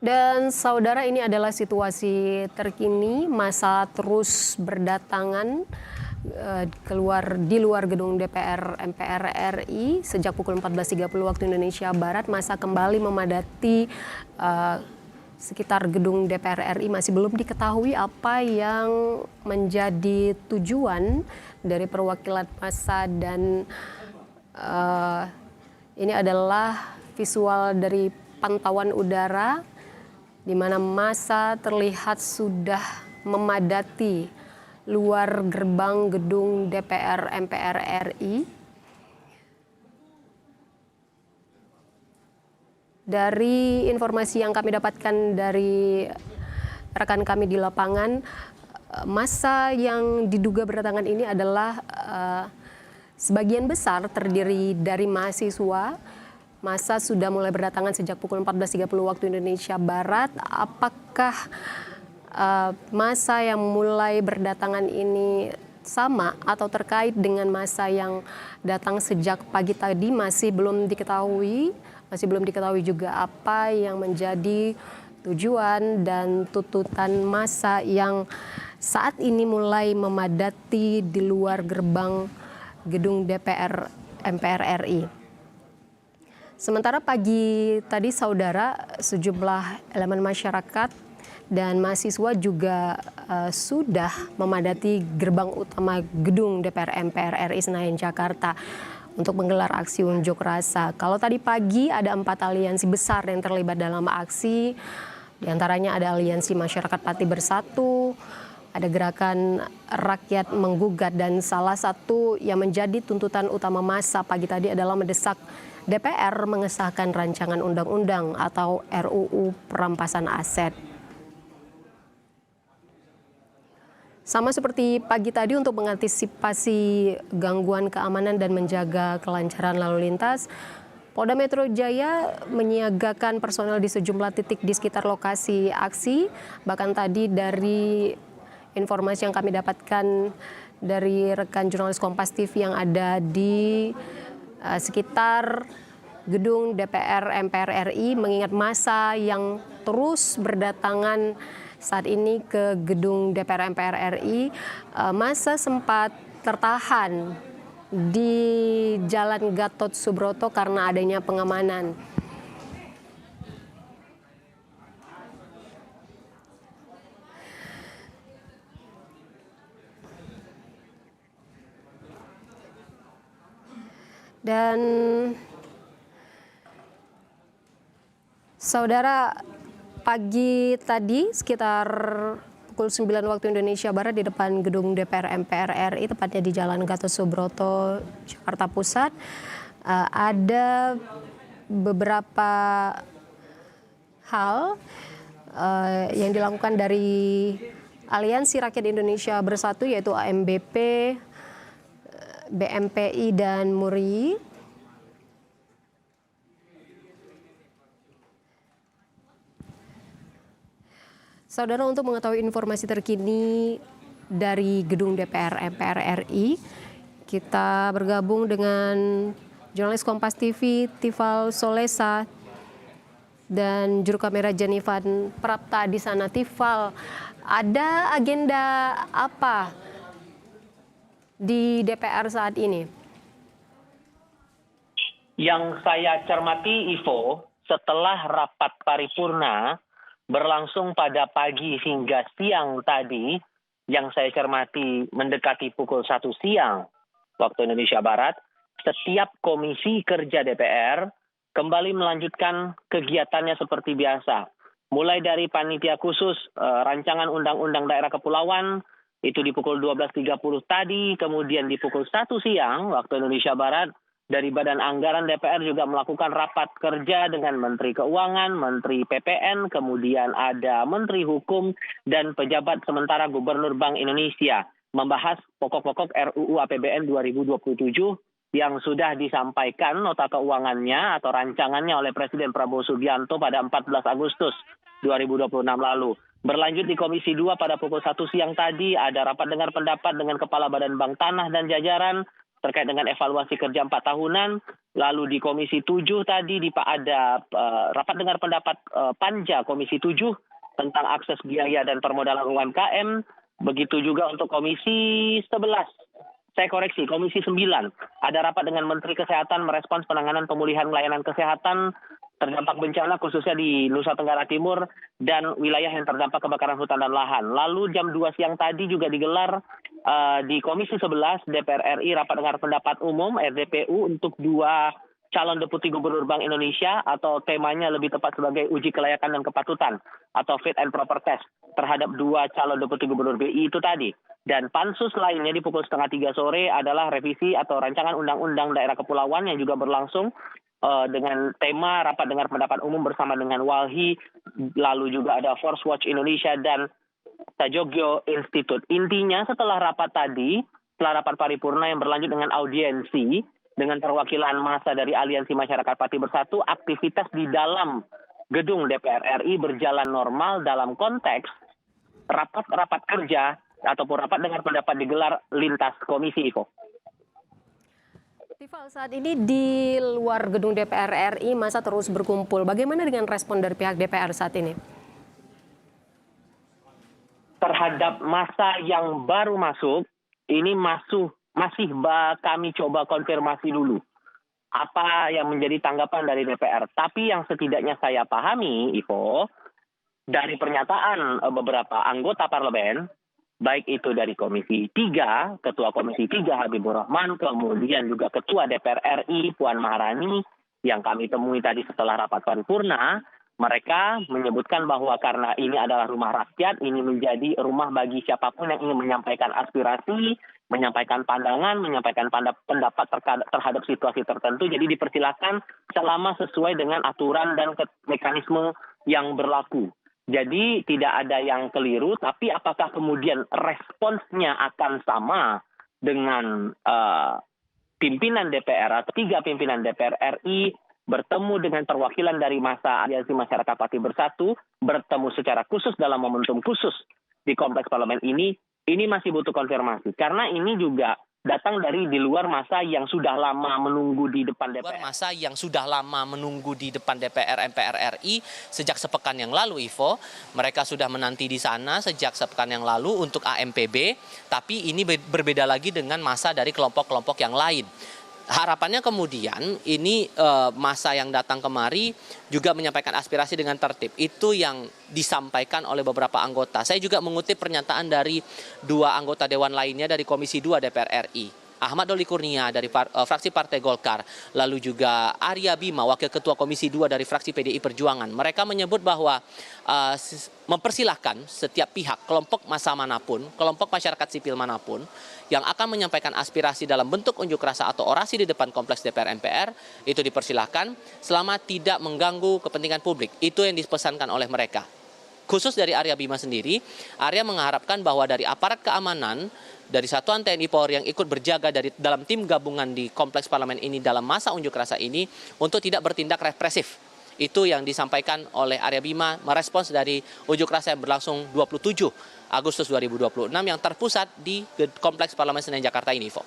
Dan saudara, ini adalah situasi terkini, massa terus berdatangan keluar di luar gedung DPR MPR RI sejak pukul 14.30 waktu Indonesia Barat. Massa kembali memadati sekitar gedung DPR RI. Masih belum diketahui apa yang menjadi tujuan dari perwakilan massa, dan ini adalah visual dari pantauan udara di mana massa terlihat sudah memadati luar gerbang gedung DPR MPR RI. Dari informasi yang kami dapatkan dari rekan kami di lapangan, massa yang diduga berdatangan ini adalah sebagian besar terdiri dari mahasiswa. Massa sudah mulai berdatangan sejak pukul 14.30 waktu Indonesia Barat. Apakah massa yang mulai berdatangan ini sama atau terkait dengan massa yang datang sejak pagi tadi masih belum diketahui. Masih belum diketahui juga apa yang menjadi tujuan dan tuntutan massa yang saat ini mulai memadati di luar gerbang gedung DPR MPR RI. Sementara pagi tadi saudara, sejumlah elemen masyarakat dan mahasiswa juga sudah memadati gerbang utama gedung DPR MPR RI Senayan Jakarta untuk menggelar aksi unjuk rasa. Kalau tadi pagi ada 4 aliansi besar yang terlibat dalam aksi, diantaranya ada Aliansi Masyarakat Pati Bersatu, ada Gerakan Rakyat Menggugat, dan salah satu yang menjadi tuntutan utama massa pagi tadi adalah mendesak DPR mengesahkan rancangan undang-undang atau RUU perampasan aset. Sama seperti pagi tadi, untuk mengantisipasi gangguan keamanan dan menjaga kelancaran lalu lintas, Polda Metro Jaya menyiagakan personel di sejumlah titik di sekitar lokasi aksi. Bahkan tadi dari informasi yang kami dapatkan dari rekan jurnalis Kompas TV yang ada di sekitar gedung DPR MPR RI, mengingat massa yang terus berdatangan saat ini ke gedung DPR MPR RI, massa sempat tertahan di Jalan Gatot Subroto karena adanya pengamanan. Dan saudara, pagi tadi sekitar pukul 9 waktu Indonesia Barat di depan gedung DPR MPR RI, tepatnya di Jalan Gatot Subroto, Jakarta Pusat, ada beberapa hal yang dilakukan dari Aliansi Rakyat Indonesia Bersatu, yaitu AMBP, BMPI, dan MURI. Saudara, untuk mengetahui informasi terkini dari gedung DPR MPR RI, kita bergabung dengan jurnalis Kompas TV Tifal Solesa dan juru kamera Jenivan Prapta di sana. Tifal, ada agenda apa di DPR saat ini? Yang saya cermati, Ivo, setelah rapat paripurna berlangsung pada pagi hingga siang tadi, yang saya cermati mendekati pukul 1 siang waktu Indonesia Barat, setiap komisi kerja DPR kembali melanjutkan kegiatannya seperti biasa. Mulai dari panitia khusus rancangan undang-undang daerah kepulauan, itu di pukul 12.30 tadi, kemudian di pukul 1 siang waktu Indonesia Barat, dari Badan Anggaran DPR juga melakukan rapat kerja dengan Menteri Keuangan, Menteri PPN, kemudian ada Menteri Hukum, dan pejabat sementara Gubernur Bank Indonesia, membahas pokok-pokok RUU APBN 2027 yang sudah disampaikan nota keuangannya atau rancangannya oleh Presiden Prabowo Subianto pada 14 Agustus 2026 lalu. Berlanjut di Komisi 2 pada pukul 1 siang tadi, ada rapat dengar pendapat dengan Kepala Badan Bank Tanah dan jajaran, terkait dengan evaluasi kerja 4 tahunan. Lalu di Komisi 7 tadi ada rapat dengar pendapat Panja Komisi 7 tentang akses biaya dan permodalan UMKM. Begitu juga untuk Komisi 11. Saya koreksi, Komisi 9. Ada rapat dengan Menteri Kesehatan merespons penanganan pemulihan layanan kesehatan terdampak bencana khususnya di Nusa Tenggara Timur dan wilayah yang terdampak kebakaran hutan dan lahan. Lalu jam 2 siang tadi juga digelar di Komisi 11 DPR RI rapat dengar pendapat umum RDPU untuk 2 calon deputi gubernur Bank Indonesia atau temanya lebih tepat sebagai uji kelayakan dan kepatutan atau fit and proper test terhadap 2 calon deputi gubernur BI itu tadi. Dan pansus lainnya di pukul 2:30 sore adalah revisi atau rancangan undang-undang daerah kepulauan yang juga berlangsung dengan tema rapat dengar pendapat umum bersama dengan Walhi, lalu juga ada Force Watch Indonesia dan Tajogyo Institute. Intinya setelah rapat tadi, setelah rapat paripurna yang berlanjut dengan audiensi dengan perwakilan massa dari Aliansi Masyarakat Pati Bersatu, aktivitas di dalam gedung DPR RI berjalan normal dalam konteks rapat-rapat kerja ataupun rapat dengar pendapat digelar lintas komisi, Ivo. Tifal, saat ini di luar gedung DPR RI masa terus berkumpul. Bagaimana dengan respon dari pihak DPR saat ini? Terhadap masa yang baru masuk, ini masih kami coba konfirmasi dulu apa yang menjadi tanggapan dari DPR. Tapi yang setidaknya saya pahami, Ivo, dari pernyataan beberapa anggota parlemen, baik itu dari Komisi 3, Ketua Komisi 3 Habibur Rahman, kemudian juga Ketua DPR RI Puan Maharani, yang kami temui tadi setelah rapat paripurna, mereka menyebutkan bahwa karena ini adalah rumah rakyat, ini menjadi rumah bagi siapapun yang ingin menyampaikan aspirasi, menyampaikan pandangan, menyampaikan pendapat terhadap situasi tertentu, jadi dipersilakan selama sesuai dengan aturan dan mekanisme yang berlaku. Jadi tidak ada yang keliru, tapi apakah kemudian responsnya akan sama dengan pimpinan DPR atau 3 pimpinan DPR RI bertemu dengan perwakilan dari massa Aliansi Masyarakat Pati Bersatu, bertemu secara khusus dalam momentum khusus di kompleks parlemen ini masih butuh konfirmasi. Karena ini juga datang dari di luar masa yang sudah lama menunggu di depan DPR. Masa yang sudah lama menunggu di depan DPR MPR RI sejak sepekan yang lalu, Ivo. Mereka sudah menanti di sana sejak sepekan yang lalu untuk AMPB, tapi ini berbeda lagi dengan masa dari kelompok-kelompok yang lain. Harapannya kemudian ini masa yang datang kemari juga menyampaikan aspirasi dengan tertib. Itu yang disampaikan oleh beberapa anggota. Saya juga mengutip pernyataan dari 2 anggota dewan lainnya dari Komisi 2 DPR RI. Ahmad Doli Kurnia dari fraksi Partai Golkar, lalu juga Arya Bima, Wakil Ketua Komisi 2 dari fraksi PDI Perjuangan. Mereka menyebut bahwa mempersilahkan setiap pihak, kelompok massa manapun, kelompok masyarakat sipil manapun yang akan menyampaikan aspirasi dalam bentuk unjuk rasa atau orasi di depan kompleks DPR MPR, itu dipersilahkan selama tidak mengganggu kepentingan publik. Itu yang dipesankan oleh mereka. Khusus dari Arya Bima sendiri, Arya mengharapkan bahwa dari aparat keamanan, dari Satuan TNI Polri yang ikut berjaga dalam tim gabungan di kompleks parlemen ini dalam masa unjuk rasa ini untuk tidak bertindak represif. Itu yang disampaikan oleh Arya Bima merespons dari unjuk rasa yang berlangsung 27 Agustus 2026 yang terpusat di kompleks Parlemen Senen Jakarta ini, Ivo.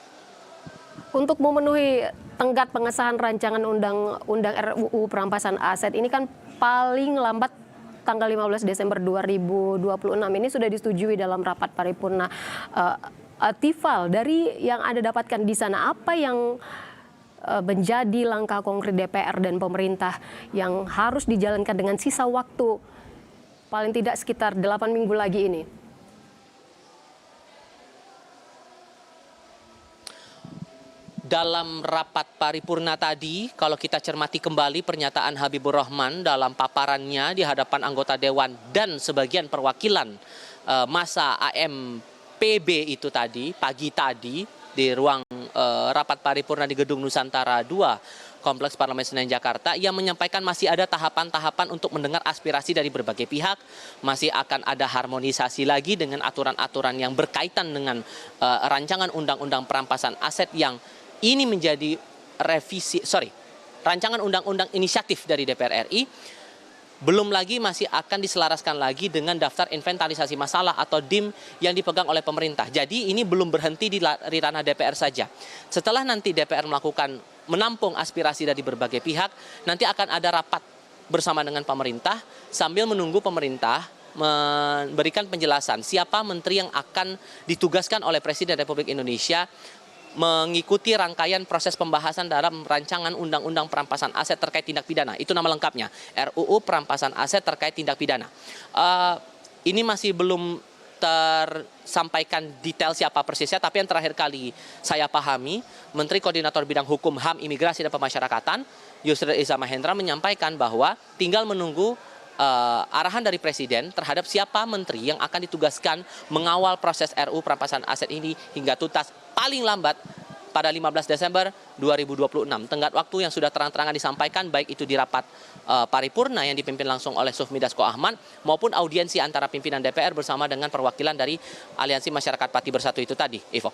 Untuk memenuhi tenggat pengesahan rancangan undang-undang RUU perampasan aset ini kan paling lambat tanggal 15 Desember 2026 ini sudah disetujui dalam rapat paripurna. Tifal, dari yang Anda dapatkan di sana, apa yang menjadi langkah konkret DPR dan pemerintah yang harus dijalankan dengan sisa waktu paling tidak sekitar 8 minggu lagi ini? Dalam rapat paripurna tadi, kalau kita cermati kembali pernyataan Habibur Rahman dalam paparannya di hadapan anggota Dewan dan sebagian perwakilan massa AMPB itu tadi, pagi tadi di ruang rapat paripurna di Gedung Nusantara 2, Kompleks Parlemen Senen Jakarta, yang menyampaikan masih ada tahapan-tahapan untuk mendengar aspirasi dari berbagai pihak, masih akan ada harmonisasi lagi dengan aturan-aturan yang berkaitan dengan rancangan undang-undang perampasan aset yang ini menjadi rancangan undang-undang inisiatif dari DPR RI. Belum lagi masih akan diselaraskan lagi dengan daftar inventarisasi masalah atau DIM yang dipegang oleh pemerintah. Jadi ini belum berhenti di ranah DPR saja. Setelah nanti DPR menampung aspirasi dari berbagai pihak, nanti akan ada rapat bersama dengan pemerintah sambil menunggu pemerintah memberikan penjelasan siapa menteri yang akan ditugaskan oleh Presiden Republik Indonesia mengikuti rangkaian proses pembahasan dalam rancangan Undang-Undang Perampasan Aset terkait tindak pidana. Itu nama lengkapnya, RUU Perampasan Aset terkait tindak pidana. Ini masih belum tersampaikan detail siapa persisnya, tapi yang terakhir kali saya pahami, Menteri Koordinator Bidang Hukum, HAM, Imigrasi, dan Pemasyarakatan, Yusril Iza Mahendra menyampaikan bahwa tinggal menunggu arahan dari Presiden terhadap siapa menteri yang akan ditugaskan mengawal proses RUU Perampasan Aset ini hingga tuntas paling lambat pada 15 Desember 2026. Tenggat waktu yang sudah terang-terangan disampaikan baik itu di rapat paripurna yang dipimpin langsung oleh Sufmi Dasko Ahmad maupun audiensi antara pimpinan DPR bersama dengan perwakilan dari Aliansi Masyarakat Pati Bersatu itu tadi, Ivo.